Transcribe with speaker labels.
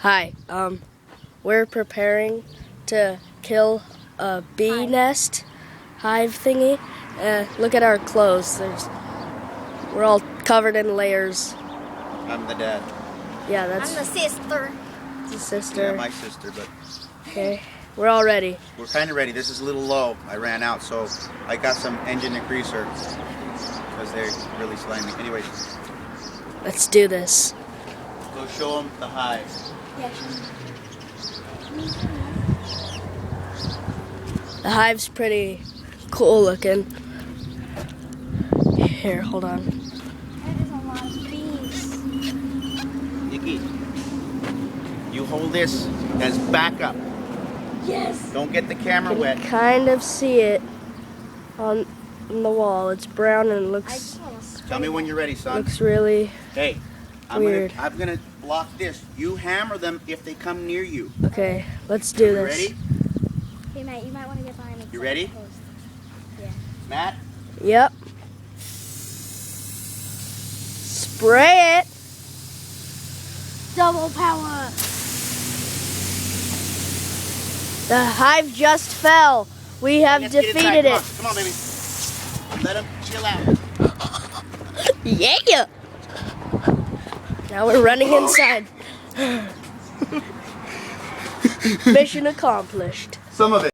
Speaker 1: Hi, we're preparing to kill a bee nest hive thingy. Look at our clothes. We're all covered in layers.
Speaker 2: I'm the dad.
Speaker 1: Yeah, that's
Speaker 3: I'm the sister.
Speaker 1: the sister.
Speaker 2: Yeah, my sister, but
Speaker 1: Okay, we're all ready.
Speaker 2: we're kind of ready. This is a little low. I ran out, so I got some engine degreaser because they're really slimy. Anyways,
Speaker 1: Let's do this.
Speaker 2: go show them the hive.
Speaker 3: Yeah.
Speaker 1: The hive's pretty cool looking. Here, hold on.
Speaker 3: That is a lot of bees.
Speaker 2: Nikki, you hold this as backup.
Speaker 3: Yes.
Speaker 2: Don't get the camera
Speaker 1: You
Speaker 2: wet.
Speaker 1: can kind of see it on the wall. It's brown and it
Speaker 3: I
Speaker 1: looks
Speaker 3: just want to spray
Speaker 2: Tell me when you're ready, son.
Speaker 1: really
Speaker 2: Hey,
Speaker 1: weird.
Speaker 2: I'm gonna block this. You hammer them if they come near you.
Speaker 1: okay. Let's do
Speaker 2: You
Speaker 1: this.
Speaker 2: ready?
Speaker 3: Hey, Matt, you might want to get behind me.
Speaker 2: You ready?
Speaker 3: Yeah.
Speaker 2: Matt?
Speaker 1: Yep. Spray it.
Speaker 3: Double power.
Speaker 1: The hive just fell. We have
Speaker 2: Let's get
Speaker 1: defeated
Speaker 2: inside.
Speaker 1: it.
Speaker 2: Come on, baby. Let them chill out.
Speaker 1: Yeah. Now we're running inside. Mission accomplished.
Speaker 2: Some of it.